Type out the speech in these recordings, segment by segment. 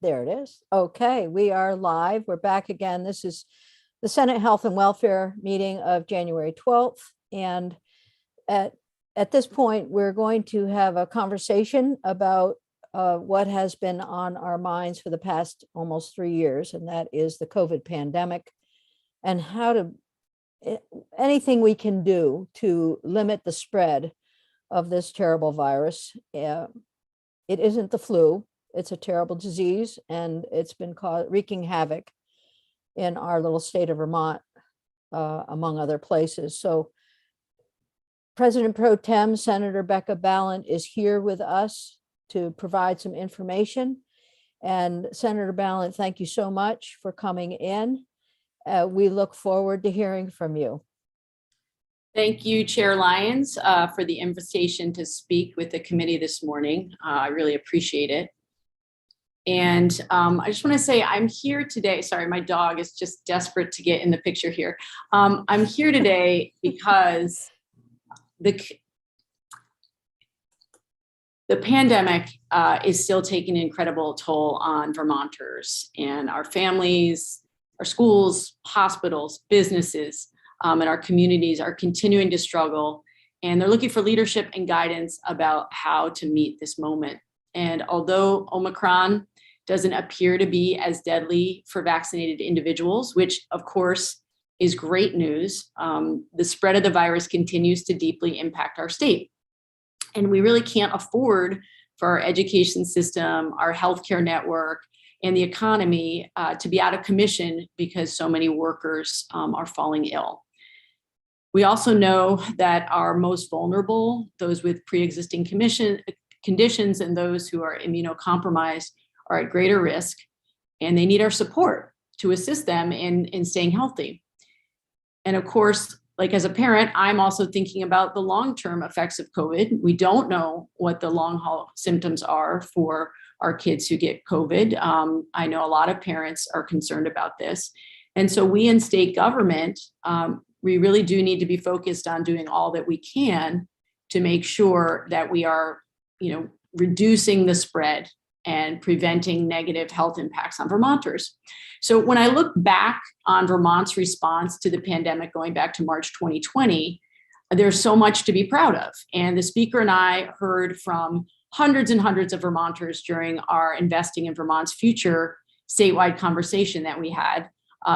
There it is. Okay, we are live. We're back again. This is the Senate Health and Welfare meeting of January 12th. And at this point, we're going to have a conversation about what has been on our minds for the past almost 3 years, and that is the COVID pandemic and how to anything we can do to limit the spread of this terrible virus. It isn't the flu. It's a terrible disease, and it's been wreaking havoc in our little state of Vermont, among other places. So President Pro Tem Senator Becca Balint is here with us to provide some information. And Senator Balint, thank you so much for coming in. We look forward to hearing from you. Thank you, Chair Lyons, for the invitation to speak with the committee this morning. I really appreciate it. And I just want to say I'm here today. Sorry, my dog is just desperate to get in the picture here. I'm here today because the pandemic is still taking an incredible toll on Vermonters and our families, our schools, hospitals, businesses, and our communities are continuing to struggle, and they're looking for leadership and guidance about how to meet this moment. And although Omicron doesn't appear to be as deadly for vaccinated individuals, which of course is great news, the spread of the virus continues to deeply impact our state. And we really can't afford for our education system, our healthcare network, and the economy to be out of commission because so many workers are falling ill. We also know that our most vulnerable, those with pre-existing conditions and those who are immunocompromised, are at greater risk, and they need our support to assist them in staying healthy. And of course, like as a parent, I'm also thinking about the long-term effects of COVID. We don't know what the long-haul symptoms are for our kids who get COVID. I know a lot of parents are concerned about this. And so we in state government, we really do need to be focused on doing all that we can to make sure that we are, reducing the spread and preventing negative health impacts on Vermonters. So when I look back on Vermont's response to the pandemic going back to March 2020, there's so much to be proud of. And the speaker and I heard from hundreds and hundreds of Vermonters during our Investing in Vermont's Future statewide conversation that we had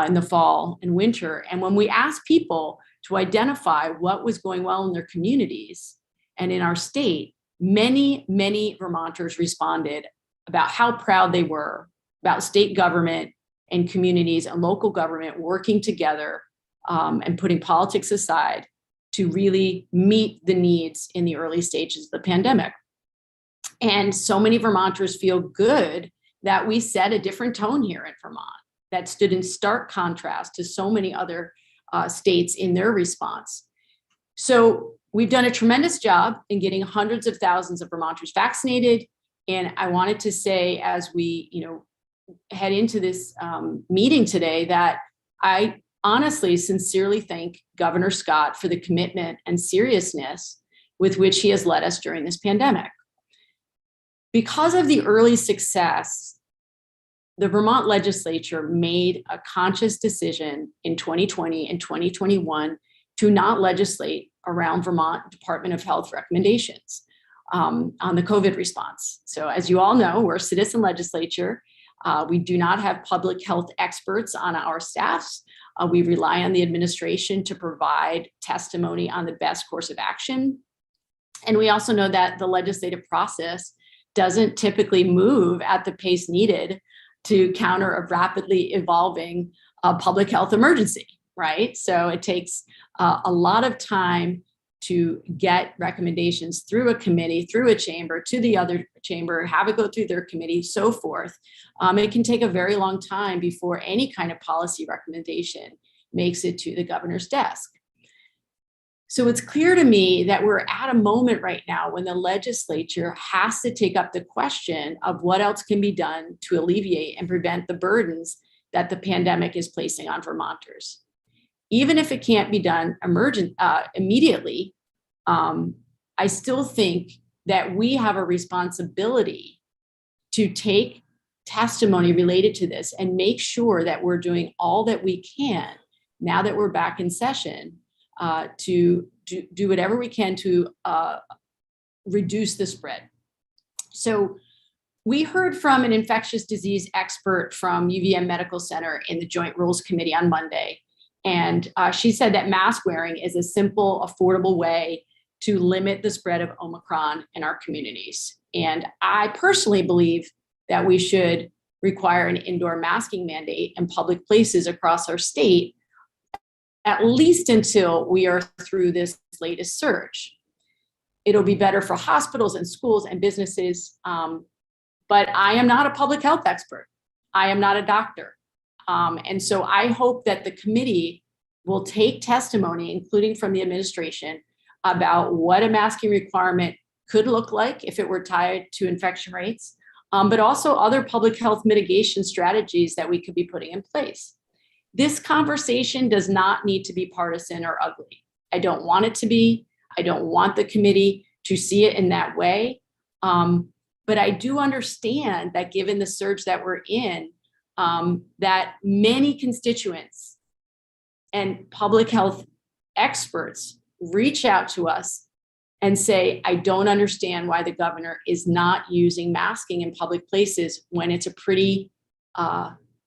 in the fall and winter. And when we asked people to identify what was going well in their communities and in our state, many, many Vermonters responded about how proud they were about state government and communities and local government working together and putting politics aside to really meet the needs in the early stages of the pandemic. And so many Vermonters feel good that we set a different tone here in Vermont that stood in stark contrast to so many other states in their response. So we've done a tremendous job in getting hundreds of thousands of Vermonters vaccinated. And I wanted to say, as we, head into this meeting today, that I honestly, sincerely thank Governor Scott for the commitment and seriousness with which he has led us during this pandemic. Because of the early success, the Vermont legislature made a conscious decision in 2020 and 2021 to not legislate around Vermont Department of Health recommendations on the COVID response. So as you all know, we're a citizen legislature. We do not have public health experts on our staffs. We rely on the administration to provide testimony on the best course of action. And we also know that the legislative process doesn't typically move at the pace needed to counter a rapidly evolving public health emergency, right? So it takes a lot of time to get recommendations through a committee, through a chamber, to the other chamber, have it go through their committee, so forth. It can take a very long time before any kind of policy recommendation makes it to the governor's desk. So it's clear to me that we're at a moment right now when the legislature has to take up the question of what else can be done to alleviate and prevent the burdens that the pandemic is placing on Vermonters. Even if it can't be done immediately, I still think that we have a responsibility to take testimony related to this and make sure that we're doing all that we can now that we're back in session to do whatever we can to reduce the spread. So we heard from an infectious disease expert from UVM Medical Center in the Joint Rules Committee on Monday. And she said that mask wearing is a simple, affordable way to limit the spread of Omicron in our communities. And I personally believe that we should require an indoor masking mandate in public places across our state, at least until we are through this latest surge. It'll be better for hospitals and schools and businesses. But I am not a public health expert. I am not a doctor. And so I hope that the committee will take testimony, including from the administration, about what a masking requirement could look like if it were tied to infection rates, but also other public health mitigation strategies that we could be putting in place. This conversation does not need to be partisan or ugly. I don't want it to be. I don't want the committee to see it in that way. But I do understand that given the surge that we're in, that many constituents and public health experts reach out to us and say, I don't understand why the governor is not using masking in public places when it's a pretty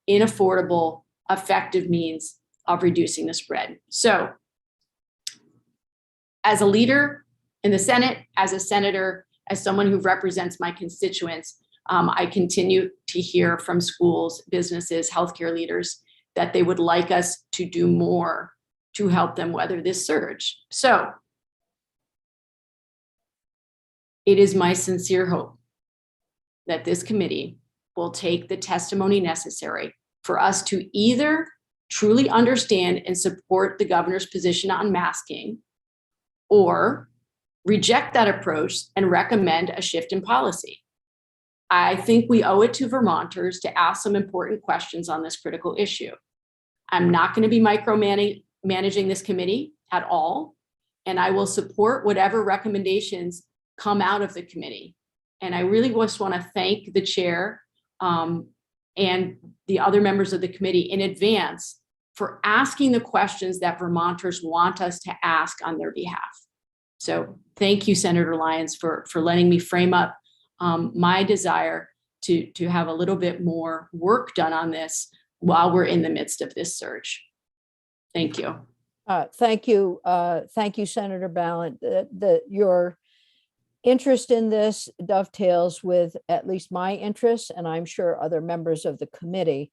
inaffordable, effective means of reducing the spread. So as a leader in the Senate, as a senator, as someone who represents my constituents, I continue to hear from schools, businesses, healthcare leaders that they would like us to do more to help them weather this surge. So it is my sincere hope that this committee will take the testimony necessary for us to either truly understand and support the governor's position on masking, or reject that approach and recommend a shift in policy. I think we owe it to Vermonters to ask some important questions on this critical issue. I'm not going to be micromanaging this committee at all, and I will support whatever recommendations come out of the committee. And I really just want to thank the chair and the other members of the committee in advance for asking the questions that Vermonters want us to ask on their behalf. So thank you, Senator Lyons, for letting me frame up my desire to have a little bit more work done on this while we're in the midst of this surge. Thank you. Thank you. Thank you, Senator Ballant. Your interest in this dovetails with at least my interests, and I'm sure other members of the committee.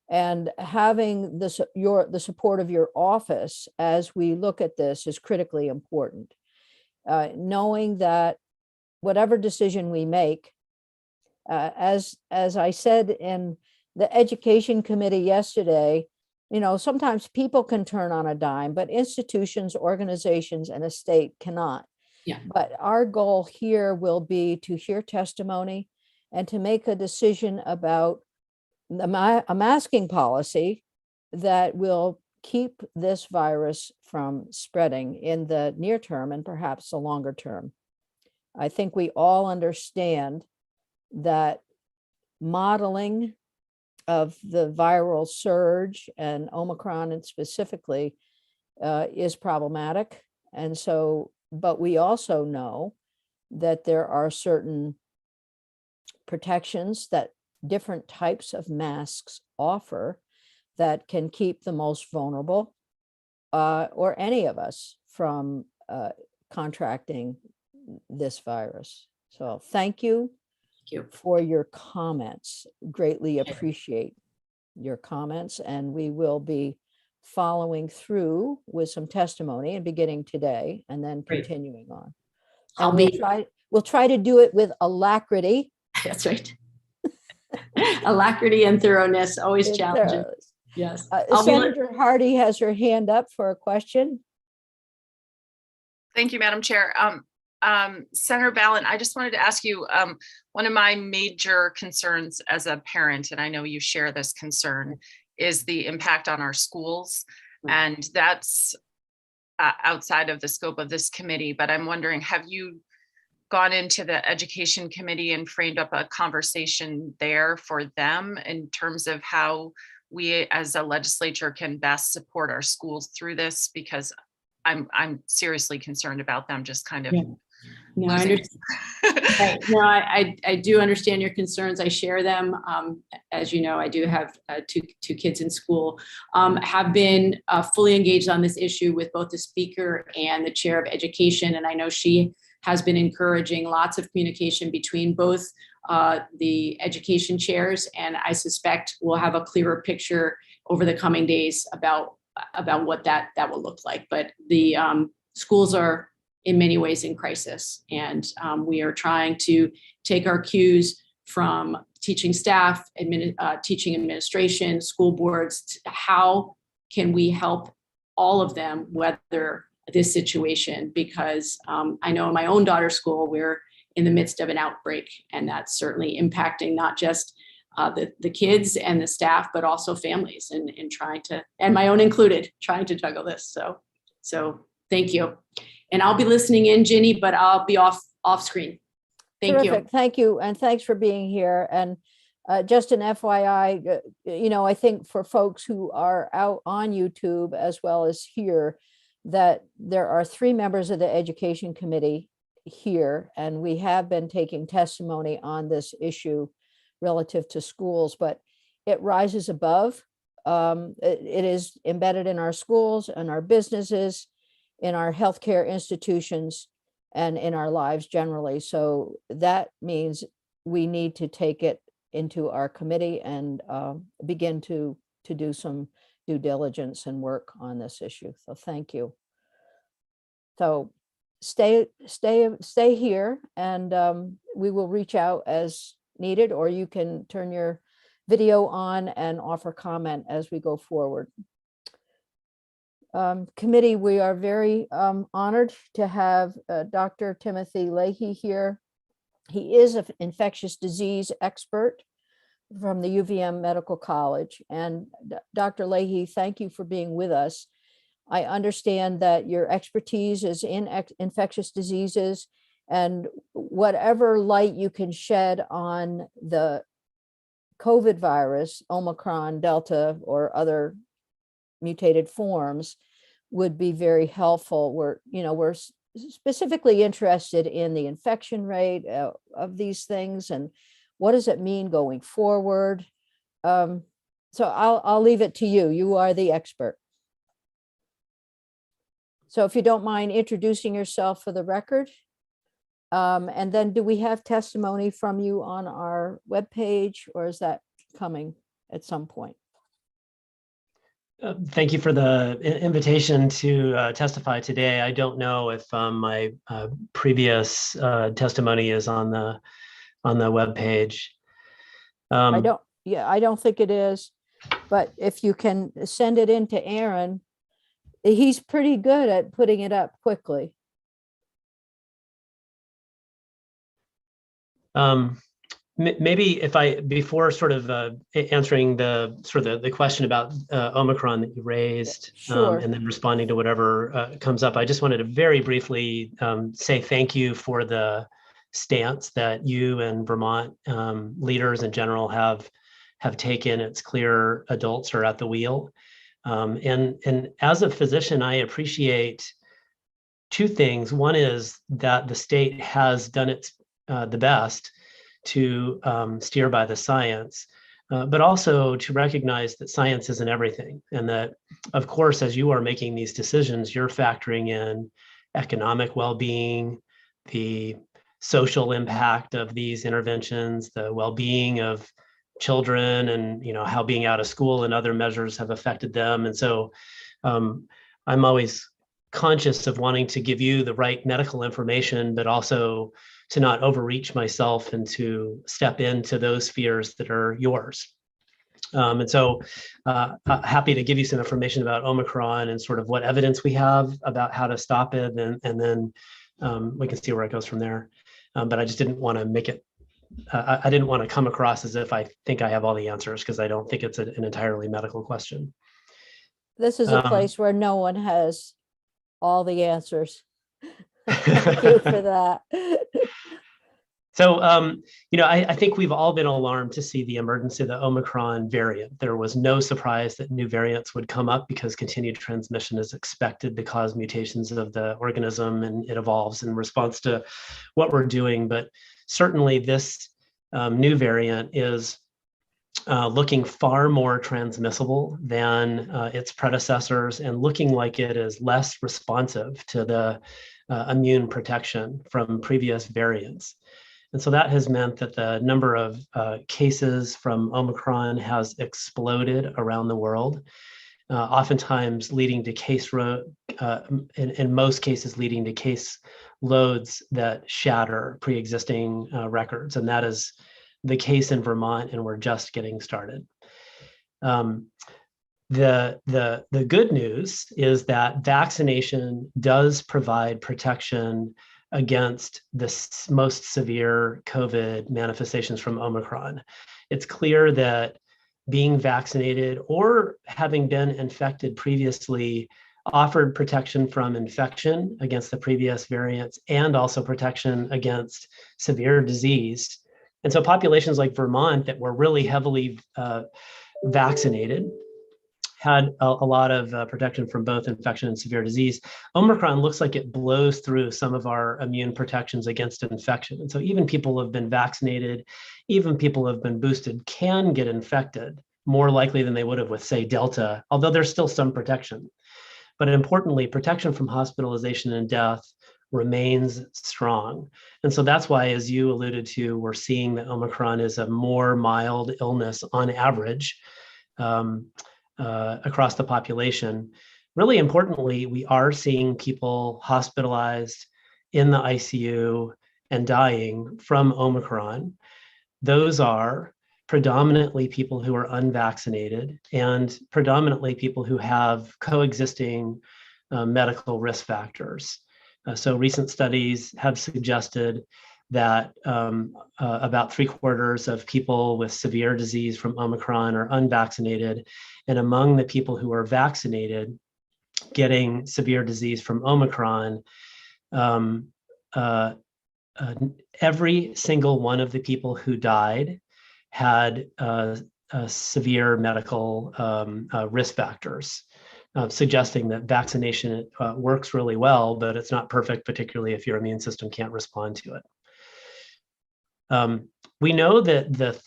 And having the support of your office as we look at this is critically important. Knowing that whatever decision we make, as I said in the education committee yesterday, sometimes people can turn on a dime, but institutions, organizations, and a state cannot. Yeah. But our goal here will be to hear testimony and to make a decision about a masking policy that will keep this virus from spreading in the near term and perhaps the longer term. I think we all understand that modeling of the viral surge and Omicron and specifically is problematic. And so, but we also know that there are certain protections that different types of masks offer that can keep the most vulnerable or any of us from contracting this virus. So thank you for your comments. Greatly appreciate your comments, and we will be following through with some testimony and beginning today and then continuing on. And we'll try to do it with alacrity. That's right. Alacrity and thoroughness, always challenging. Yes. Senator Hardy has her hand up for a question. Thank you, Madam Chair. Senator Ballant, I just wanted to ask you, one of my major concerns as a parent, and I know you share this concern, is the impact on our schools. And that's outside of the scope of this committee, but I'm wondering, have you gone into the education committee and framed up a conversation there for them in terms of how we as a legislature can best support our schools through this, because I'm seriously concerned about them just kind of Yeah. No, I losing. understand. Right. No, I do understand your concerns. I share them. As you know, I do have two kids in school. Have been fully engaged on this issue with both the speaker and the chair of education, and I know she has been encouraging lots of communication between both the education chairs, and I suspect we'll have a clearer picture over the coming days about what that will look like. But the schools are in many ways in crisis, and we are trying to take our cues from teaching staff, teaching administration, school boards. How can we help all of them weather this situation? Because I know in my own daughter's school, we're in the midst of an outbreak, and that's certainly impacting not just the kids and the staff, but also families, and trying to, and my own included, trying to juggle this. So thank you. And I'll be listening in, Ginny, but I'll be off screen. Thank Terrific. you. Thank you. And thanks for being here. And just an FYI, I think for folks who are out on YouTube as well as here, that there are 3 members of the Education Committee here, and we have been taking testimony on this issue relative to schools, but it rises above. It is embedded in our schools and our businesses, in our healthcare institutions, and in our lives generally. So that means we need to take it into our committee and begin to do some due diligence and work on this issue. So thank you. So stay here, and we will reach out as needed, or you can turn your video on and offer comment as we go forward. Committee, we are very honored to have Dr. Timothy Leahy here. He is an infectious disease expert from the UVM Medical College. And Dr. Leahy, thank you for being with us. I understand that your expertise is in infectious diseases, and whatever light you can shed on the COVID virus, Omicron, Delta, or other mutated forms would be very helpful. We're specifically interested in the infection rate of these things, and what does it mean going forward. So I'll leave it to you. You are the expert. So if you don't mind introducing yourself for the record, and then do we have testimony from you on our webpage, or is that coming at some point? Thank you for the invitation to testify today. I don't know if my previous testimony is on the webpage. I don't think it is, but if you can send it in to Aaron, he's pretty good at putting it up quickly. Maybe if before sort of answering the question about Omicron that you raised, Sure. and then responding to whatever comes up, I just wanted to very briefly say thank you for the stance that you and Vermont leaders in general have taken. It's clear adults are at the wheel, and as a physician, I appreciate 2 things. One is that the state has done its the best to steer by the science, but also to recognize that science isn't everything. And that, of course, as you are making these decisions, you're factoring in economic well-being, the social impact of these interventions, the well-being of children, and how being out of school and other measures have affected them. And so I'm always conscious of wanting to give you the right medical information, but also to not overreach myself and to step into those fears that are yours. And so happy to give you some information about Omicron and sort of what evidence we have about how to stop it. And then we can see where it goes from there. But I just didn't want to make it, I didn't want to come across as if I think I have all the answers, because I don't think it's an entirely medical question. This is a place where no one has all the answers. Thank you for that. So, I think we've all been alarmed to see the emergence of the Omicron variant. There was no surprise that new variants would come up because continued transmission is expected to cause mutations of the organism, and it evolves in response to what we're doing. But certainly this new variant is looking far more transmissible than its predecessors, and looking like it is less responsive to the immune protection from previous variants. And so that has meant that the number of cases from Omicron has exploded around the world, oftentimes leading to in most cases, leading to case loads that shatter pre-existing records. And that is the case in Vermont, and we're just getting started. The good news is that vaccination does provide protection against the most severe COVID manifestations from Omicron. It's clear that being vaccinated or having been infected previously offered protection from infection against the previous variants, and also protection against severe disease. And so populations like Vermont that were really heavily vaccinated had a lot of protection from both infection and severe disease. Omicron looks like it blows through some of our immune protections against infection. And so even people who have been vaccinated, even people who have been boosted, can get infected more likely than they would have with, say, Delta, although there's still some protection. But importantly, protection from hospitalization and death remains strong. And so that's why, as you alluded to, we're seeing that Omicron is a more mild illness on average across the population. Really importantly, we are seeing people hospitalized in the ICU and dying from Omicron. Those are predominantly people who are unvaccinated, and predominantly people who have coexisting medical risk factors. So recent studies have suggested that about 3/4 of people with severe disease from Omicron are unvaccinated. And among the people who are vaccinated getting severe disease from Omicron, every single one of the people who died had severe medical risk factors, suggesting that vaccination works really well, but it's not perfect, particularly if your immune system can't respond to it. We know that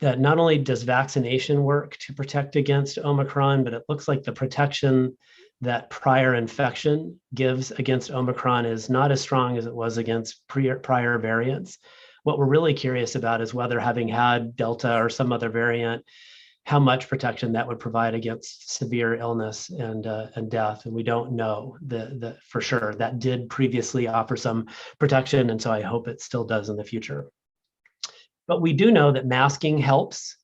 not only does vaccination work to protect against Omicron, but it looks like the protection that prior infection gives against Omicron is not as strong as it was against prior variants. What we're really curious about is whether, having had Delta or some other variant, how much protection that would provide against severe illness and death. And we don't know the for sure. That did previously offer some protection, and so I hope it still does in the future. But we do know that masking helps.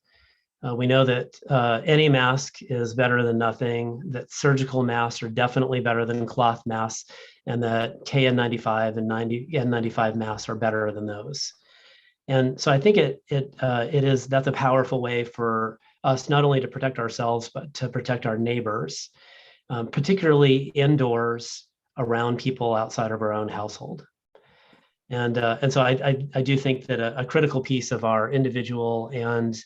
We know that any mask is better than nothing, that surgical masks are definitely better than cloth masks, and that KN95 and N95 masks are better than those. And so I think that's a powerful way for us not only to protect ourselves, but to protect our neighbors, particularly indoors around people outside of our own household. And so I do think that a critical piece of our individual and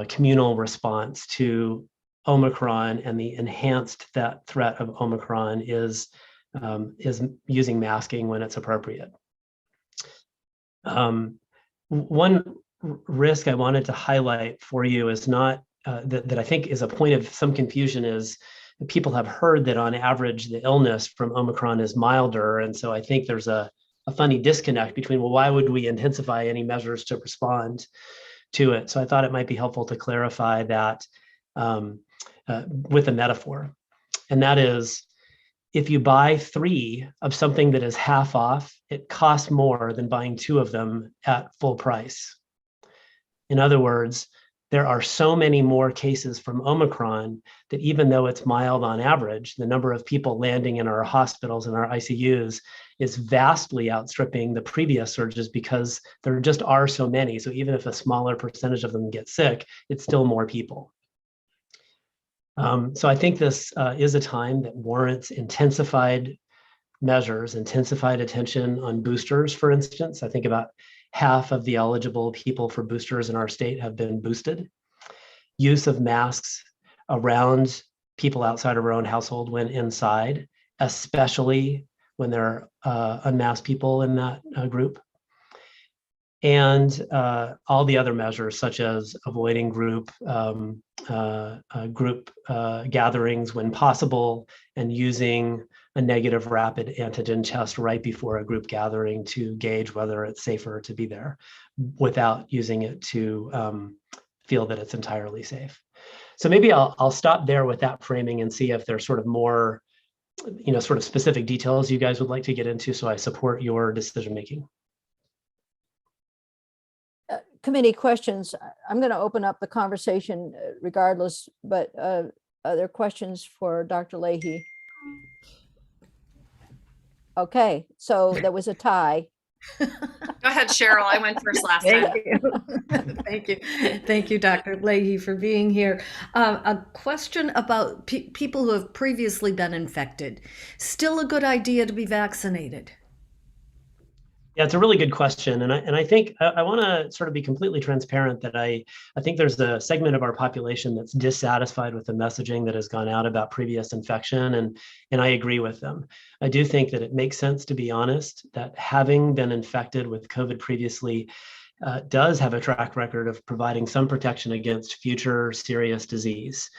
communal response to Omicron and the enhanced threat of Omicron is using masking when it's appropriate. One risk I wanted to highlight for you is not that I think is a point of some confusion, is that people have heard that on average the illness from Omicron is milder, and so I think there's a funny disconnect between, well, why would we intensify any measures to respond to it? So I thought it might be helpful to clarify that with a metaphor, and that is, if you buy 3 of something that is half off, it costs more than buying 2 of them at full price. In other words, there are so many more cases from Omicron that even though it's mild on average, the number of people landing in our hospitals and our ICUs is vastly outstripping the previous surges because there just are so many. So even if a smaller percentage of them get sick, it's still more people. So I think this is a time that warrants intensified measures, intensified attention on boosters, for instance. I think about half of the eligible people for boosters in our state have been boosted. Use of masks around people outside of our own household when inside, especially when there are unmasked people in that group. And all the other measures, such as avoiding group gatherings when possible, and using a negative rapid antigen test right before a group gathering to gauge whether it's safer to be there, without using it to feel that it's entirely safe. So maybe I'll stop there with that framing and see if there's sort of more, sort of specific details you guys would like to get into, so I support your decision making. Committee questions. I'm going to open up the conversation regardless, but are there questions for Dr. Leahy? Okay, so there was a tie. Go ahead, Cheryl. I went first last time. Thank you. Thank you, Dr. Leahy, for being here. A question about people who have previously been infected. Still a good idea to be vaccinated? Yeah, it's a really good question. And I think I want to sort of be completely transparent that I think there's a segment of our population that's dissatisfied with the messaging that has gone out about previous infection, and I agree with them. I do think that it makes sense to be honest, that having been infected with COVID previously does have a track record of providing some protection against future serious disease.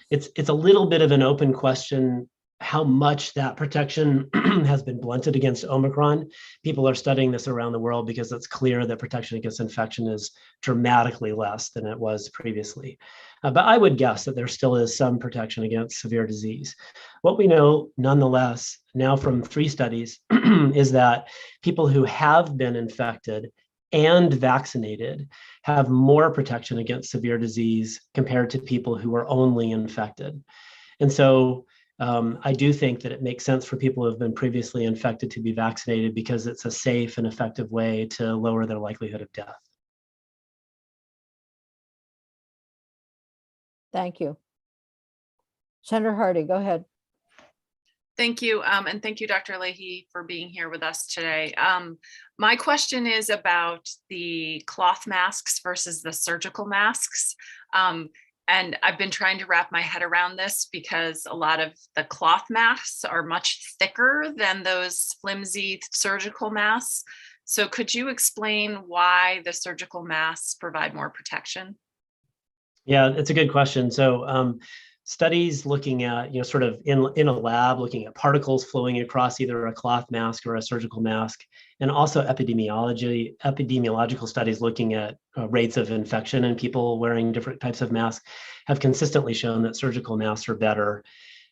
It's a little bit of an open question how much that protection has been blunted against Omicron. People are studying this around the world because it's clear that protection against infection is dramatically less than it was previously. But I would guess that there still is some protection against severe disease. What we know, nonetheless, now from 3 studies is that people who have been infected and vaccinated have more protection against severe disease compared to people who are only infected. And so I do think that it makes sense for people who have been previously infected to be vaccinated because it's a safe and effective way to lower their likelihood of death. Thank you. Senator Hardy, go ahead. Thank you. And thank you, Dr. Leahy, for being here with us today. My question is about the cloth masks versus the surgical masks. And I've been trying to wrap my head around this because a lot of the cloth masks are much thicker than those flimsy surgical masks. So could you explain why the surgical masks provide more protection? Yeah, it's a good question. So studies looking at, sort of in a lab, looking at particles flowing across either a cloth mask or a surgical mask, and also epidemiological studies looking at rates of infection in people wearing different types of masks have consistently shown that surgical masks are better.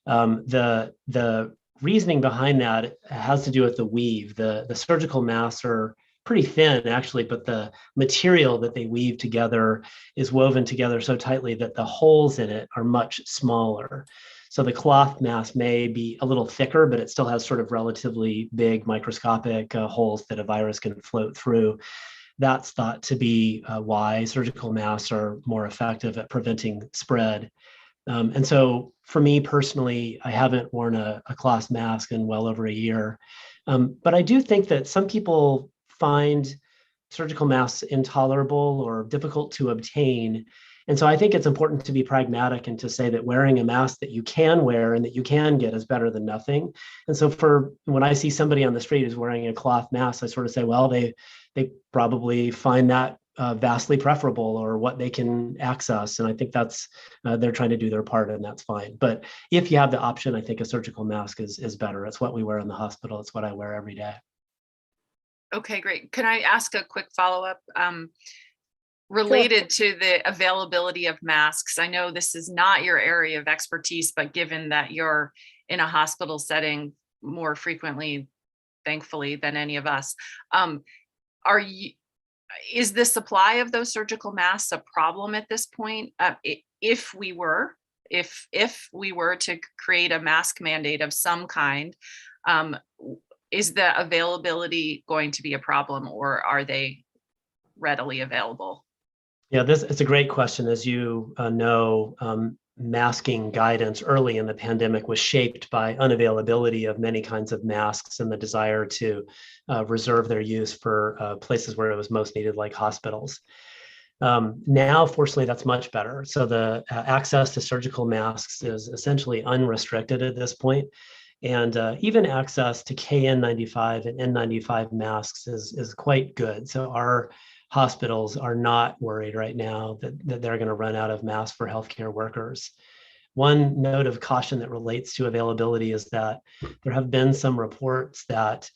The reasoning behind that has to do with the weave. The surgical masks are pretty thin actually, but the material that they weave together is woven together so tightly that the holes in it are much smaller. So the cloth mask may be a little thicker, but it still has sort of relatively big microscopic holes that a virus can float through. That's thought to be why surgical masks are more effective at preventing spread. And so for me personally, I haven't worn a cloth mask in well over a year. But I do think that some people find surgical masks intolerable or difficult to obtain. And so I think it's important to be pragmatic and to say that wearing a mask that you can wear and that you can get is better than nothing. And so when I see somebody on the street who's wearing a cloth mask, I sort of say, well, they probably find that vastly preferable or what they can access. And I think that's, they're trying to do their part and that's fine. But if you have the option, I think a surgical mask is better. It's what we wear in the hospital. It's what I wear every day. Okay, great. Can I ask a quick follow-up related to the availability of masks? I know this is not your area of expertise, but given that you're in a hospital setting more frequently, thankfully, than any of us, is the supply of those surgical masks a problem at this point? If we were to create a mask mandate of some kind, is the availability going to be a problem, or are they readily available? Yeah, it's a great question. As you know, masking guidance early in the pandemic was shaped by unavailability of many kinds of masks and the desire to reserve their use for places where it was most needed, like hospitals. Now, fortunately, that's much better. So the access to surgical masks is essentially unrestricted at this point. And even access to KN95 and N95 masks is quite good. So our hospitals are not worried right now that they're going to run out of masks for healthcare workers. One note of caution that relates to availability is that there have been some reports that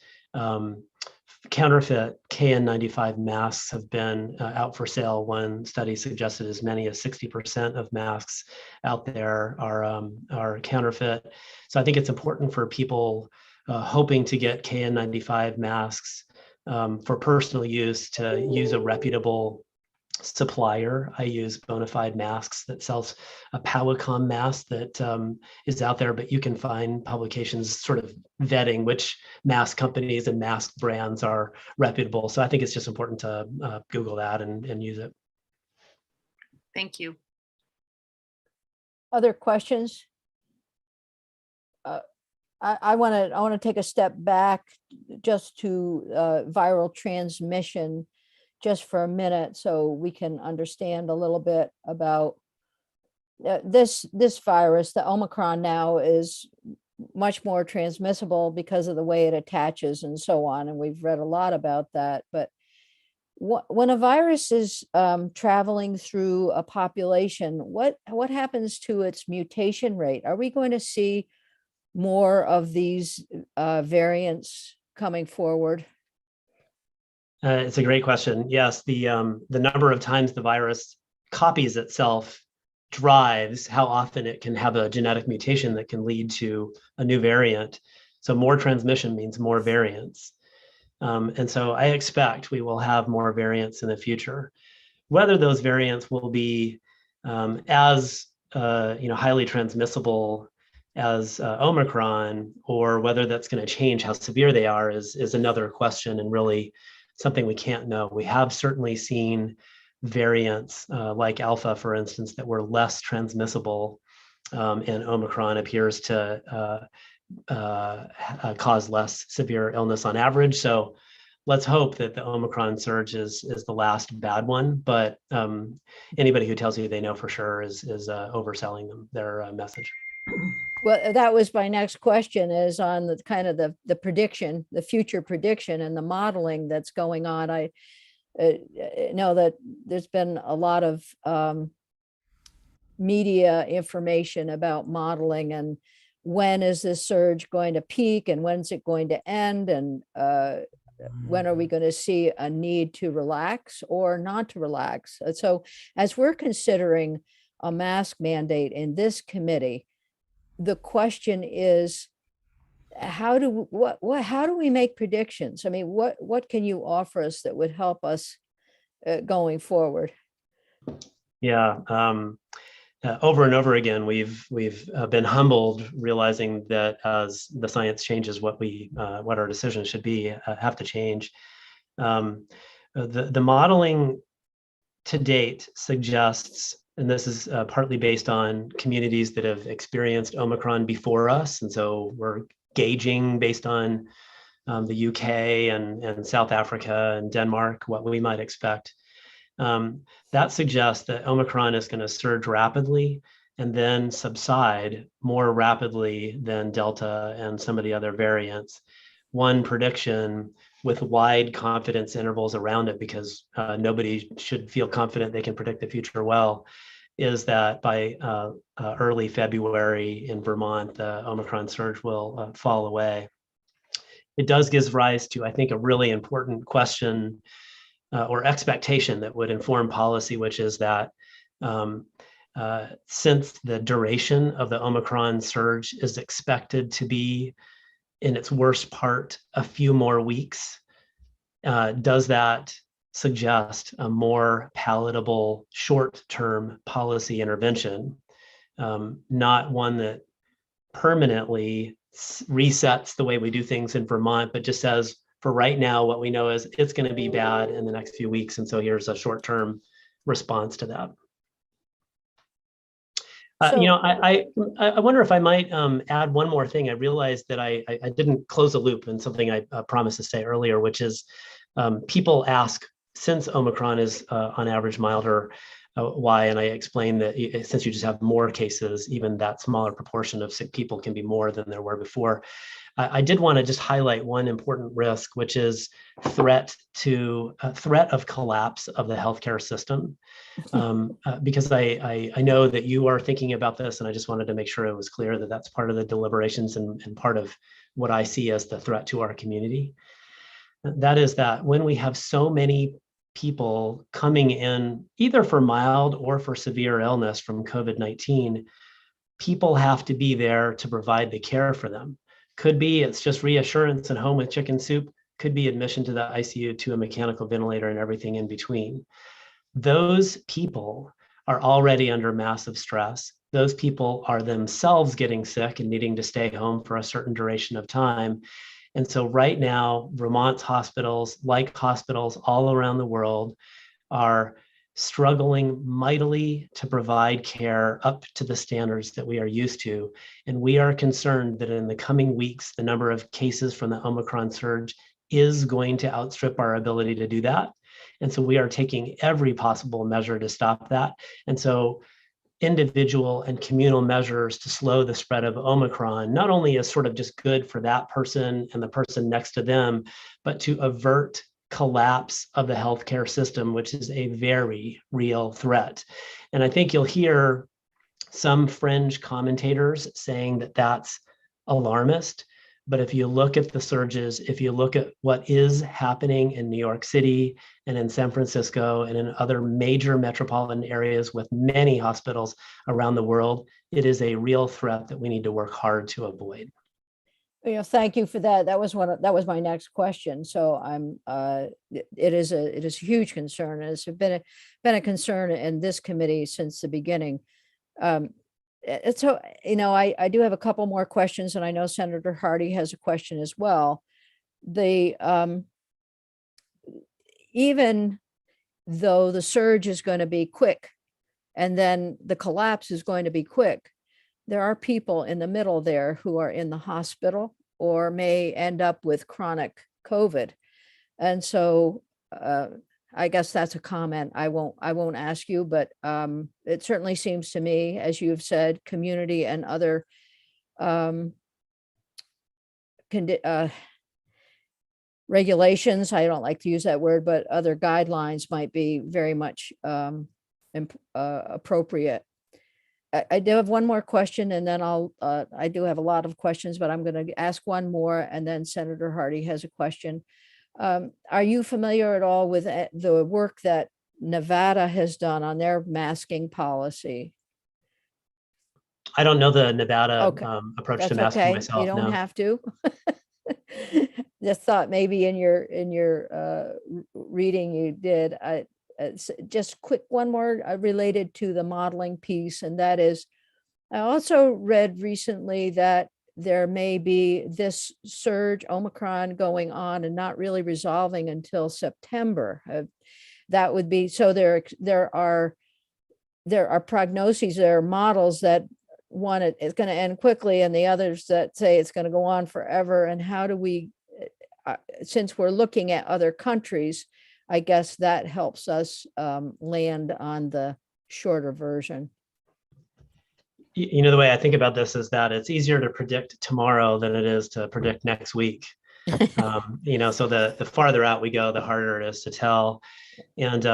counterfeit KN95 masks have been out for sale. One study suggested as many as 60% of masks out there are counterfeit. So I think it's important for people hoping to get KN95 masks for personal use to use a reputable supplier. I use Bonafide Masks that sells a Powacom mask that is out there, but you can find publications sort of vetting which mask companies and mask brands are reputable. So I think it's just important to Google that and use it. Thank you. Other questions? I want to take a step back just to viral transmission just for a minute, so we can understand a little bit about this virus. The Omicron now is much more transmissible because of the way it attaches and so on. And we've read a lot about that. But when a virus is traveling through a population, what happens to its mutation rate? Are we going to see more of these variants coming forward? It's a great question. Yes, the number of times the virus copies itself drives how often it can have a genetic mutation that can lead to a new variant. So more transmission means more variants. And so I expect we will have more variants in the future. Whether those variants will be as highly transmissible as Omicron, or whether that's going to change how severe they are is another question, and really something we can't know. We have certainly seen variants like Alpha, for instance, that were less transmissible, and Omicron appears to cause less severe illness on average. So let's hope that the Omicron surge is the last bad one. But anybody who tells you they know for sure is overselling them, their message. Well, that was my next question, is on the kind of the prediction, the future prediction and the modeling that's going on. I know that there's been a lot of media information about modeling and when is this surge going to peak and when's it going to end, and when are we going to see a need to relax or not to relax. So as we're considering a mask mandate in this committee, the question is, how do we make predictions? I mean, what can you offer us that would help us going forward? Yeah, over and over again, we've been humbled, realizing that as the science changes, what our decisions should be have to change. The modeling to date suggests, and this is partly based on communities that have experienced Omicron before us. And so we're gauging based on the UK and South Africa and Denmark, what we might expect. That suggests that Omicron is going to surge rapidly and then subside more rapidly than Delta and some of the other variants. One prediction with wide confidence intervals around it, because nobody should feel confident they can predict the future well, is that by early February in Vermont, the Omicron surge will fall away. It does give rise to, I think, a really important question or expectation that would inform policy, which is that since the duration of the Omicron surge is expected to be, in its worst part, a few more weeks, does that suggest a more palatable short-term policy intervention, not one that permanently resets the way we do things in Vermont, but just says, for right now, what we know is it's going to be bad in the next few weeks, and so here's a short-term response to that. You know, So, I wonder if I might add one more thing. I realized that I didn't close a loop in something I promised to say earlier, which is people ask, since Omicron is on average milder, why? And I explained that since you just have more cases, even that smaller proportion of sick people can be more than there were before. I did want to just highlight one important risk, which is threat of collapse of the healthcare system. Because I know that you are thinking about this, and I just wanted to make sure it was clear that that's part of the deliberations and part of what I see as the threat to our community. That is that when we have so many people coming in, either for mild or for severe illness from COVID-19, people have to be there to provide the care for them. Could be it's just reassurance and home with chicken soup, could be admission to the ICU to a mechanical ventilator and everything in between. Those people are already under massive stress. Those people are themselves getting sick and needing to stay home for a certain duration of time. And so right now, Vermont's hospitals, like hospitals all around the world, are struggling mightily to provide care up to the standards that we are used to. And we are concerned that in the coming weeks, the number of cases from the Omicron surge is going to outstrip our ability to do that. And so we are taking every possible measure to stop that. And so individual and communal measures to slow the spread of Omicron not only is sort of just good for that person and the person next to them, but to avert collapse of the healthcare system, which is a very real threat. And I think you'll hear some fringe commentators saying that that's alarmist. But if you look at the surges, if you look at what is happening in New York City and in San Francisco and in other major metropolitan areas with many hospitals around the world, it is a real threat that we need to work hard to avoid. thank you for that. That was my next question. So it is a huge concern. And it's been a concern in this committee since the beginning. So, I do have a couple more questions, and I know Senator Hardy has a question as well. Even though the surge is going to be quick, and then the collapse is going to be quick, there are people in the middle there who are in the hospital or may end up with chronic COVID. And so I guess that's a comment I won't ask you, but it certainly seems to me, as you've said, community and other regulations, I don't like to use that word, but other guidelines might be very much appropriate. I do have one more question, and then I do have a lot of questions, but I'm going to ask one more, and then Senator Hardy has a question. Are you familiar at all with the work that Nevada has done on their masking policy? I don't know the Nevada Okay. approach That's to masking okay. myself. You don't No. have to. Just thought maybe in your reading you did. Just quick one more related to the modeling piece, and that is, I also read recently that there may be this surge Omicron going on and not really resolving until September. That would be, so there are prognoses, there are models that one it's going to end quickly, and the others that say it's going to go on forever. And how do we, since we're looking at other countries, I guess that helps us land on the shorter version. The way I think about this is that it's easier to predict tomorrow than it is to predict next week. So the farther out we go, the harder it is to tell. And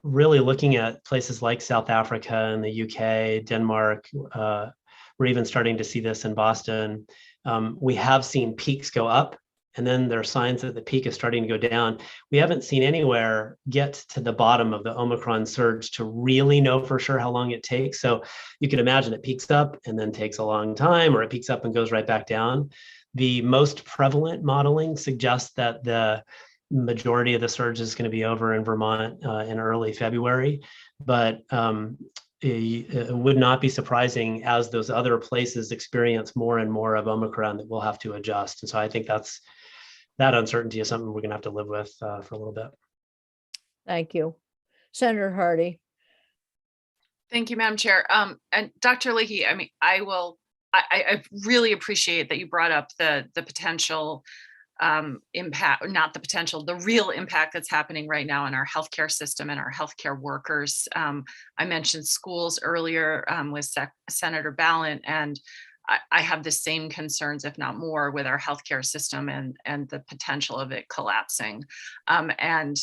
really looking at places like South Africa and the UK, Denmark, we're even starting to see this in Boston. We have seen peaks go up, and then there are signs that the peak is starting to go down. We haven't seen anywhere get to the bottom of the Omicron surge to really know for sure how long it takes. So you can imagine it peaks up and then takes a long time, or it peaks up and goes right back down. The most prevalent modeling suggests that the majority of the surge is going to be over in Vermont in early February, but it would not be surprising as those other places experience more and more of Omicron that we'll have to adjust. And so I think that uncertainty is something we're going to have to live with for a little bit. Thank you. Senator Hardy. Thank you, Madam Chair. And Dr. Leahy, I mean, I really appreciate that you brought up the potential impact, not the potential, the real impact that's happening right now in our healthcare system and our healthcare workers. I mentioned schools earlier with Senator Ballant, and I have the same concerns, if not more, with our healthcare system and the potential of it collapsing. And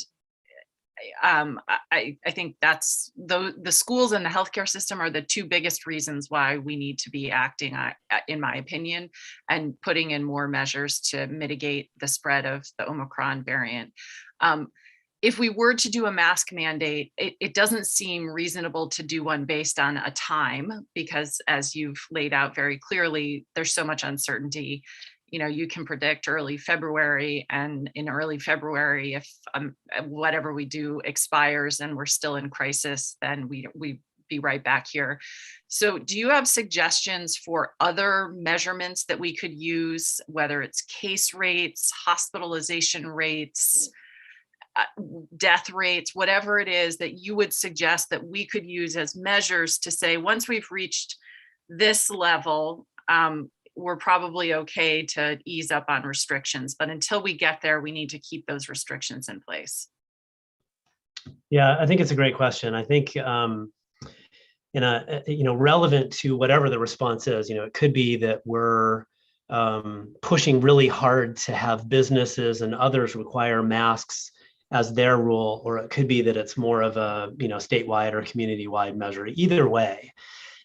I think that's the schools and the healthcare system are the two biggest reasons why we need to be acting, in my opinion, and putting in more measures to mitigate the spread of the Omicron variant. If we were to do a mask mandate, it doesn't seem reasonable to do one based on a time, because as you've laid out very clearly, there's so much uncertainty. You know, you can predict early February, and in early February, if whatever we do expires and we're still in crisis, then we be right back here. So do you have suggestions for other measurements that we could use, whether it's case rates, hospitalization rates, death rates, whatever it is that you would suggest that we could use as measures to say, once we've reached this level, we're probably okay to ease up on restrictions, but until we get there, we need to keep those restrictions in place? Yeah, I think it's a great question. I think relevant to whatever the response is, it could be that we're pushing really hard to have businesses and others require masks as their rule, or it could be that it's more of a statewide or community-wide measure. Either way,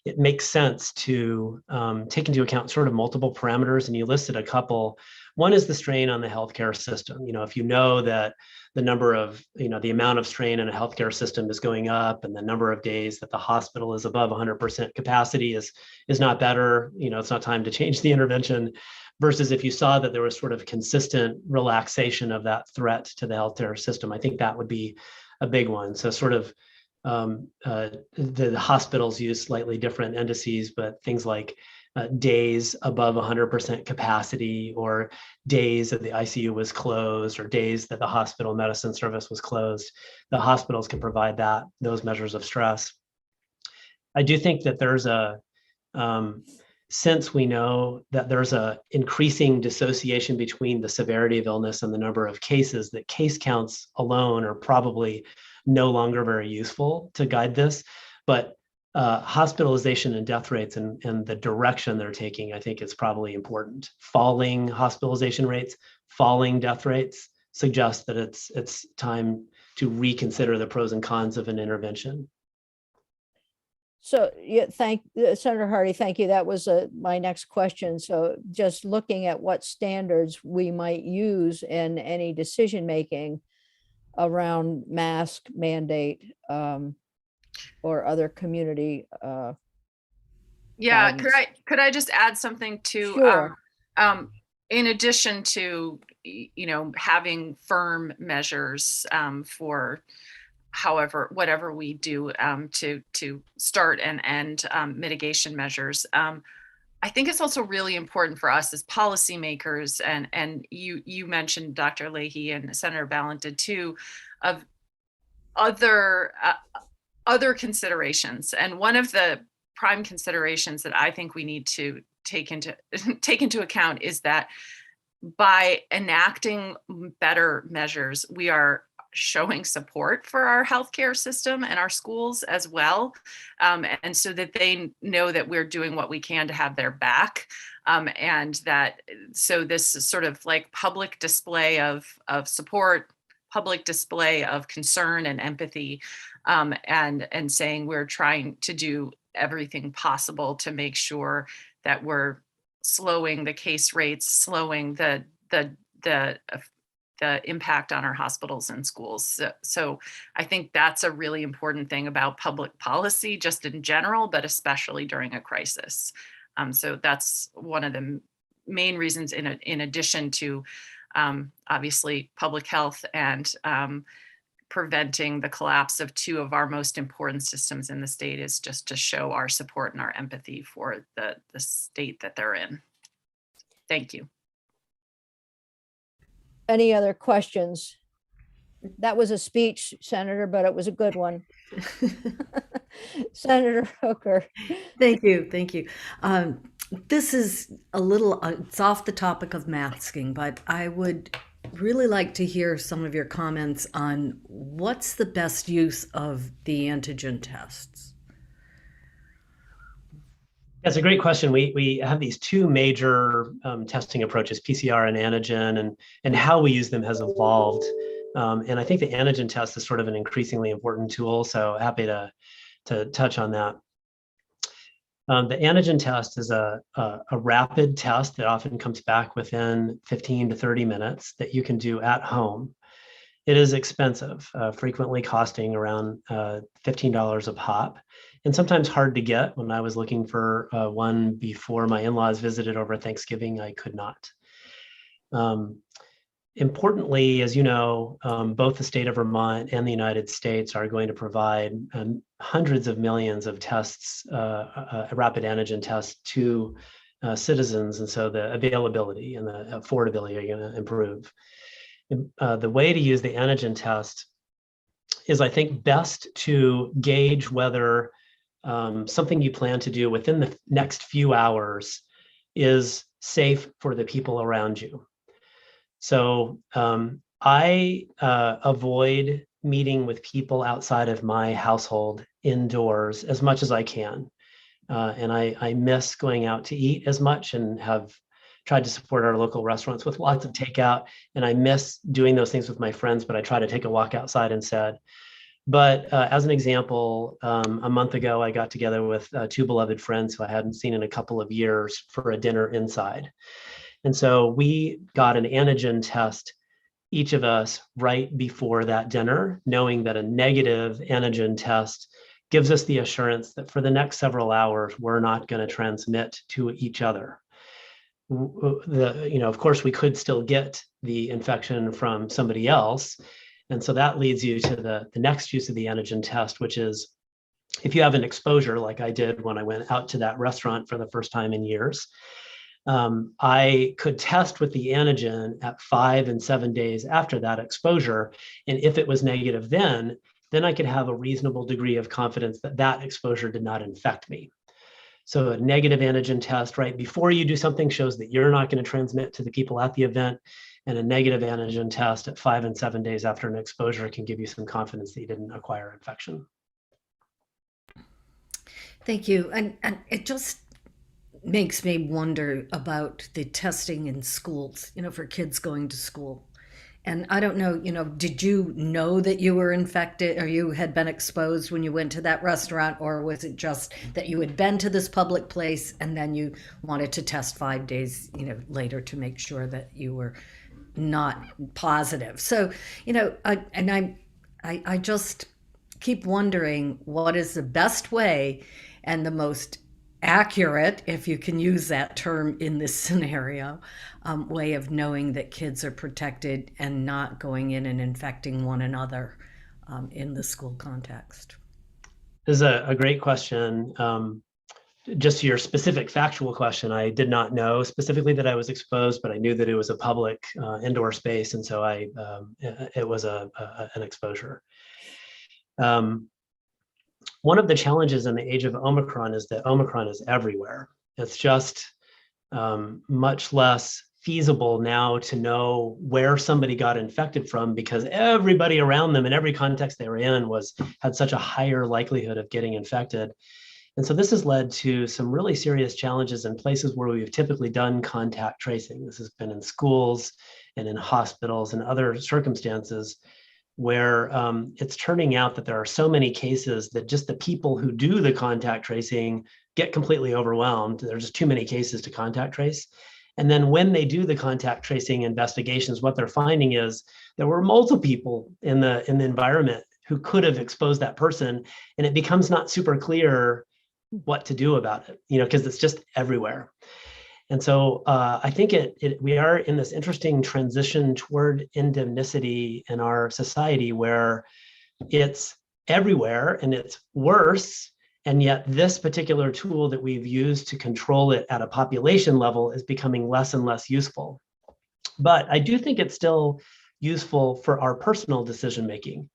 it makes sense to take into account sort of multiple parameters, and you listed a couple. One is the strain on the healthcare system. If you know that the number of, the amount of strain in a healthcare system is going up, and the number of days that the hospital is above 100% capacity is not better. It's not time to change the intervention. Versus if you saw that there was sort of consistent relaxation of that threat to the healthcare system, I think that would be a big one. So sort of the hospitals use slightly different indices, but things like days above 100% capacity, or days that the ICU was closed, or days that the hospital medicine service was closed. The hospitals can provide those measures of stress. I do think that there's since we know that there's a increasing dissociation between the severity of illness and the number of cases, that case counts alone are probably no longer very useful to guide this. But hospitalization and death rates and the direction they're taking, I think is probably important. Falling hospitalization rates, falling death rates suggest that it's time to reconsider the pros and cons of an intervention. So yeah, Senator Hardy, thank you. That was my next question. So just looking at what standards we might use in any decision making around mask mandate or other community. Yeah, guidance. could I just add something to? Sure. In addition to having firm measures for whatever we do to start and end mitigation measures. I think it's also really important for us as policymakers, and you mentioned, Dr. Leahy, and Senator Ballant did too, of other considerations. And one of the prime considerations that I think we need to take into account is that by enacting better measures, we are showing support for our healthcare system and our schools as well, and so that they know that we're doing what we can to have their back, and that so this is sort of like public display of support, public display of concern and empathy, and saying we're trying to do everything possible to make sure that we're slowing the case rates, slowing the impact on our hospitals and schools. So I think that's a really important thing about public policy, just in general, but especially during a crisis. So that's one of the main reasons, in addition to obviously public health and preventing the collapse of two of our most important systems in the state, is just to show our support and our empathy for the state that they're in. Thank you. Any other questions? That was a speech, Senator, but it was a good one. Senator Hooker. Thank you. Thank you. This is a little, it's off the topic of masking, but I would really like to hear some of your comments on what's the best use of the antigen tests. That's a great question. We have these two major testing approaches, PCR and antigen, and how we use them has evolved. And I think the antigen test is sort of an increasingly important tool. So happy to touch on that. The antigen test is a rapid test that often comes back within 15 to 30 minutes that you can do at home. It is expensive, frequently costing around $15 a pop, and sometimes hard to get. When I was looking for one before my in-laws visited over Thanksgiving, I could not. Importantly, as you know, both the state of Vermont and the United States are going to provide hundreds of millions of tests, rapid antigen tests to citizens. And so the availability and the affordability are going to improve. The way to use the antigen test is, I think, best to gauge whether something you plan to do within the next few hours is safe for the people around you. So I avoid meeting with people outside of my household indoors as much as I can. And I miss going out to eat as much, and have tried to support our local restaurants with lots of takeout. And I miss doing those things with my friends, but I try to take a walk outside instead. But as an example, a month ago, I got together with two beloved friends who I hadn't seen in a couple of years for a dinner inside. And so we got an antigen test, each of us, right before that dinner, knowing that a negative antigen test gives us the assurance that for the next several hours, we're not going to transmit to each other. Of course, we could still get the infection from somebody else. And so that leads you to the next use of the antigen test, which is if you have an exposure like I did when I went out to that restaurant for the first time in years, I could test with the antigen at 5 and 7 days after that exposure. And if it was negative then I could have a reasonable degree of confidence that that exposure did not infect me. So a negative antigen test right before you do something shows that you're not going to transmit to the people at the event. And a negative antigen test at 5 and 7 days after an exposure can give you some confidence that you didn't acquire infection. Thank you. And it just makes me wonder about the testing in schools, for kids going to school. And I don't know, did you know that you were infected or you had been exposed when you went to that restaurant? Or was it just that you had been to this public place and then you wanted to test 5 days, later to make sure that you were not positive? So, I just keep wondering what is the best way and the most accurate, if you can use that term in this scenario, way of knowing that kids are protected and not going in and infecting one another in the school context. This is a great question. Just to your specific factual question, I did not know specifically that I was exposed, but I knew that it was a public indoor space, and so it was an exposure. One of the challenges in the age of Omicron is that Omicron is everywhere. It's just much less feasible now to know where somebody got infected from, because everybody around them in every context they were in had such a higher likelihood of getting infected. And so this has led to some really serious challenges in places where we've typically done contact tracing. This has been in schools and in hospitals and other circumstances where it's turning out that there are so many cases that just the people who do the contact tracing get completely overwhelmed. There's just too many cases to contact trace. And then when they do the contact tracing investigations, what they're finding is there were multiple people in the environment who could have exposed that person, and it becomes not super clear what to do about it, because it's just everywhere. And so I think we are in this interesting transition toward endemicity in our society where it's everywhere and it's worse. And yet this particular tool that we've used to control it at a population level is becoming less and less useful. But I do think it's still useful for our personal decision making.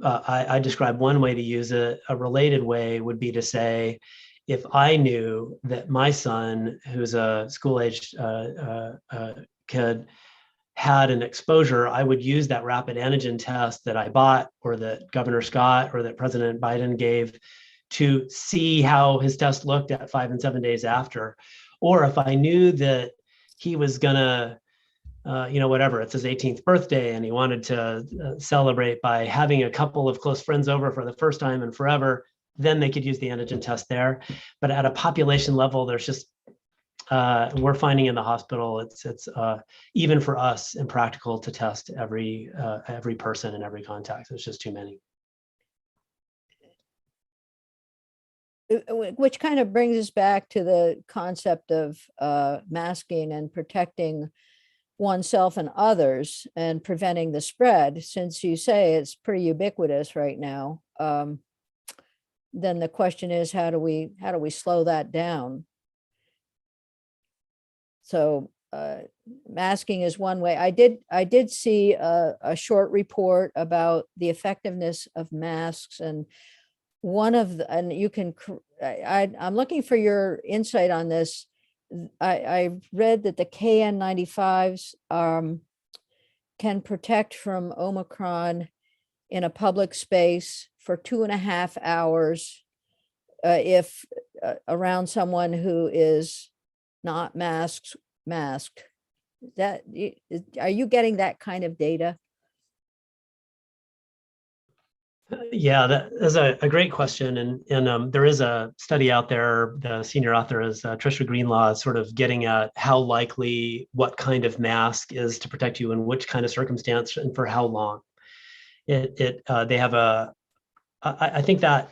I describe one way to use it. A related way would be to say, if I knew that my son, who's a school-aged kid, had an exposure, I would use that rapid antigen test that I bought, or that Governor Scott or that President Biden gave, to see how his test looked at 5 and 7 days after. Or if I knew that he was gonna, whatever, it's his 18th birthday and he wanted to celebrate by having a couple of close friends over for the first time in forever, then they could use the antigen test there. But at a population level, there's just, we're finding in the hospital, it's even for us impractical to test every person in every contact. It's just too many. Which kind of brings us back to the concept of masking and protecting oneself and others and preventing the spread. Since you say it's pretty ubiquitous right now, then the question is, how do we slow that down? So masking is one way. I did see a short report about the effectiveness of masks, and and you can, I'm looking for your insight on this. I read that the KN95s can protect from Omicron in a public space for 2.5 hours if around someone who is not masked. Are you getting that kind of data? Yeah, that is a great question. And there is a study out there. The senior author is Trisha Greenlaw, sort of getting at how likely what kind of mask is to protect you in which kind of circumstance and for how long. They have I think that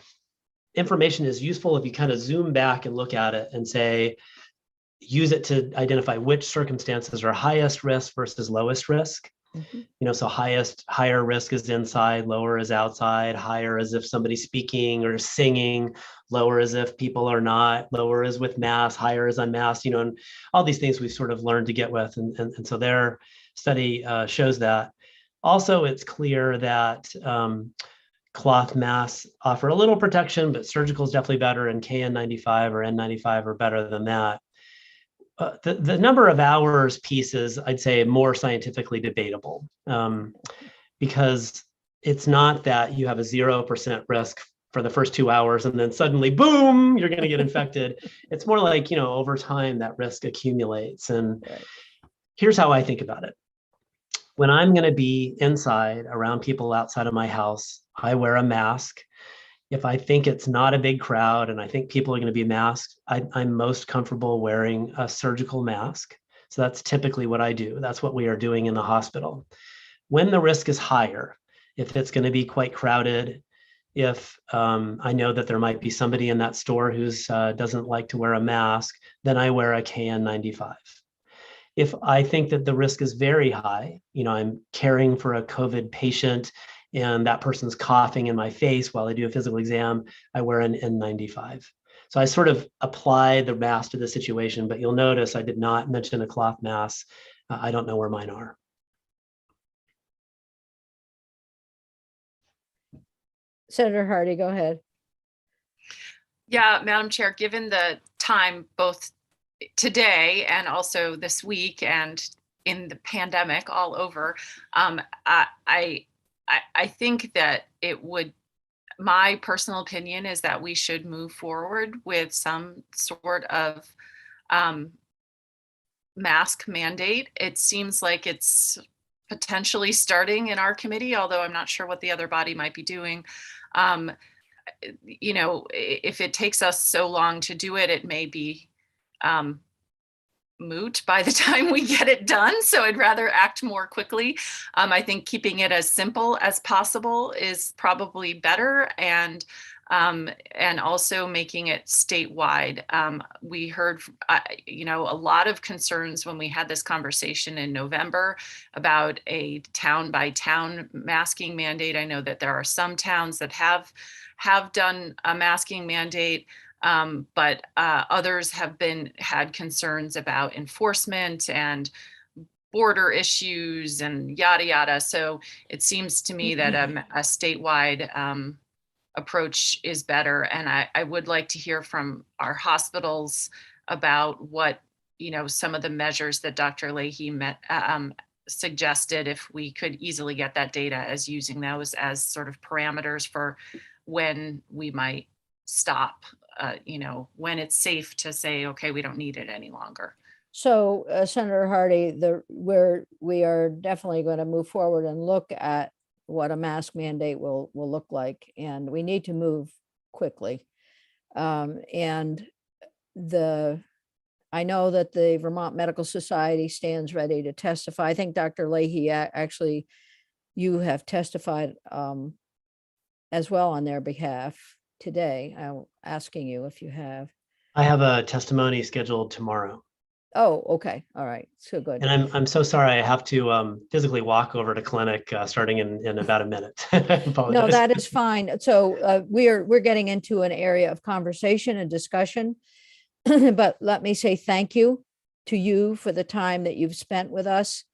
information is useful if you kind of zoom back and look at it and say, use it to identify which circumstances are highest risk versus lowest risk. So higher risk is inside, lower is outside, higher is if somebody's speaking or singing, lower is if people are not, lower is with masks, higher is unmasked, and all these things we've sort of learned to get with. And so their study shows that. Also, it's clear that cloth masks offer a little protection, but surgical is definitely better, and KN95 or N95 are better than that. The number of hours piece is, I'd say, more scientifically debatable, because it's not that you have a 0% risk for the first 2 hours and then suddenly, boom, you're going to get infected. It's more like, over time that risk accumulates. And here's how I think about it. When I'm going to be inside around people outside of my house, I wear a mask. If I think it's not a big crowd and I think people are going to be masked, I'm most comfortable wearing a surgical mask. So that's typically what I do. That's what we are doing in the hospital. When the risk is higher, if it's going to be quite crowded, if I know that there might be somebody in that store who doesn't like to wear a mask, then I wear a KN95. If I think that the risk is very high, I'm caring for a COVID patient and that person's coughing in my face while I do a physical exam, I wear an N95. So I sort of apply the mask to the situation, but you'll notice I did not mention a cloth mask. I don't know where mine are. Senator Hardy, go ahead. Yeah, Madam Chair, given the time both today and also this week and in the pandemic all over, I think that my personal opinion is that we should move forward with some sort of mask mandate. It seems like it's potentially starting in our committee, although I'm not sure what the other body might be doing. If it takes us so long to do it, it may be moot by the time we get it done. So I'd rather act more quickly. I think keeping it as simple as possible is probably better, and also making it statewide. We heard, a lot of concerns when we had this conversation in November about a town by town masking mandate. I know that there are some towns that have done a masking mandate. But others have had concerns about enforcement and border issues and yada, yada. So it seems to me that a statewide approach is better. And I would like to hear from our hospitals about what, some of the measures that Dr. Leahy suggested, if we could easily get that data, as using those as sort of parameters for when we might stop, when it's safe to say, okay, we don't need it any longer. So Senator Hardy, we are definitely going to move forward and look at what a mask mandate will look like, and we need to move quickly. And I know that the Vermont Medical Society stands ready to testify. I think Dr. Leahy, actually, you have testified as well on their behalf today. I'm asking you if you have. I have a testimony scheduled tomorrow. Oh, okay. All right. So good. And I'm so sorry. I have to physically walk over to clinic starting in about a minute. I apologize. No, that is fine. So we're getting into an area of conversation and discussion. But let me say thank you to you for the time that you've spent with us.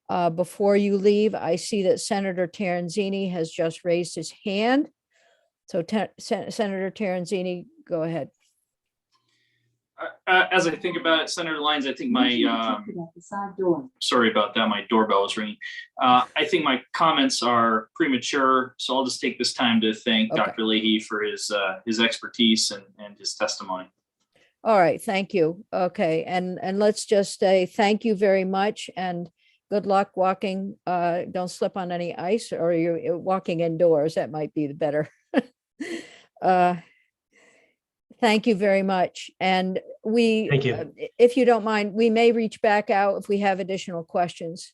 Before you leave, I see that Senator Terenzini has just raised his hand. So Senator Terenzini, go ahead. As I think about it, Senator Lyons, I think sorry about that, my doorbell was ringing. I think my comments are premature, so I'll just take this time to thank Dr. Leahy for his expertise and his testimony. All right, thank you. Okay, and let's just say thank you very much and good luck walking. Don't slip on any ice, or you're walking indoors. That might be the better. Thank you very much. And Thank you. If you don't mind, we may reach back out if we have additional questions.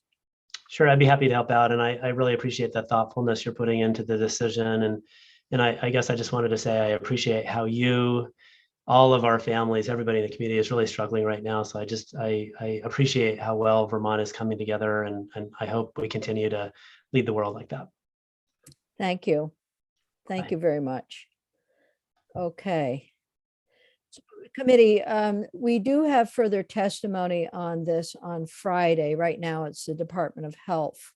Sure, I'd be happy to help out. And I really appreciate the thoughtfulness you're putting into the decision. And I guess I just wanted to say I appreciate how you, all of our families, everybody in the community is really struggling right now. So I appreciate how well Vermont is coming together, and I hope we continue to lead the world like that. Thank you. Thank Bye. you very much. Okay. So, committee, we do have further testimony on this on Friday. Right now, it's the Department of Health,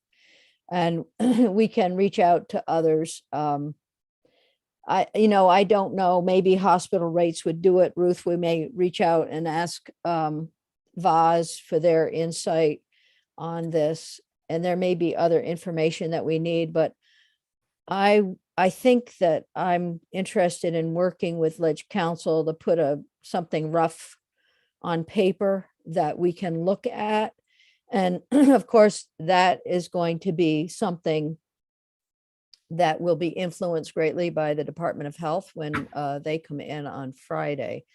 and we can reach out to others. I don't know, maybe hospital rates would do it. Ruth, we may reach out and ask VAS for their insight on this. And there may be other information that we need, but I think that I'm interested in working with Ledge Council to put something rough on paper that we can look at. And of course, that is going to be something that will be influenced greatly by the Department of Health when they come in on Friday.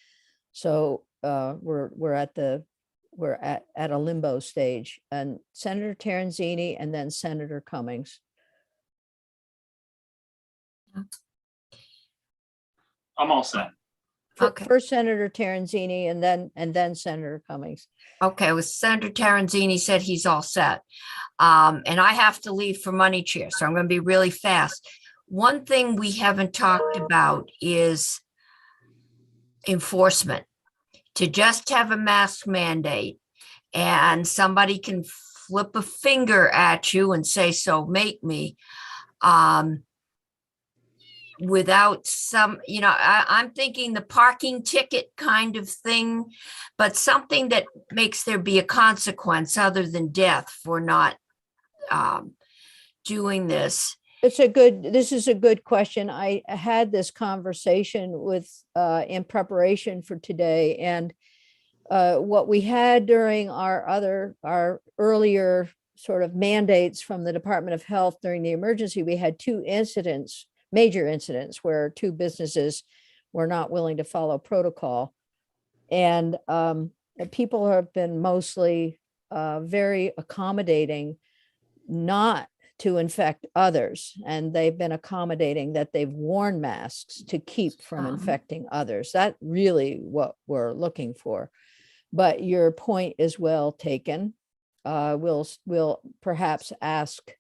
So we're at a limbo stage. And Senator Terenzini and then Senator Cummings. I'm all set. Okay. First Senator Terenzini and then Senator Cummings. Okay, well, Senator Terenzini said he's all set. And I have to leave for money chair, so I'm going to be really fast. One thing we haven't talked about is enforcement. To just have a mask mandate and somebody can flip a finger at you and say, so make me, without some, I'm thinking the parking ticket kind of thing, but something that makes there be a consequence other than death for not doing this. This is a good question. I had this conversation with in preparation for today, and what we had during our earlier sort of mandates from the Department of Health during the emergency, we had two major incidents where two businesses were not willing to follow protocol. And people have been mostly very accommodating not to infect others. And they've been accommodating that they've worn masks to keep from infecting others. That's really what we're looking for. But your point is well taken. We'll perhaps ask,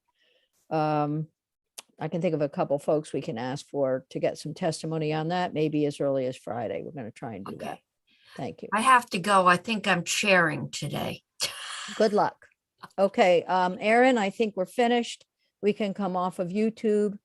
I can think of a couple folks we can ask for to get some testimony on that, maybe as early as Friday. We're going to try and do that. Thank you. I have to go. I think I'm chairing today. Good luck. Okay, Aaron, I think we're finished. We can come off of YouTube.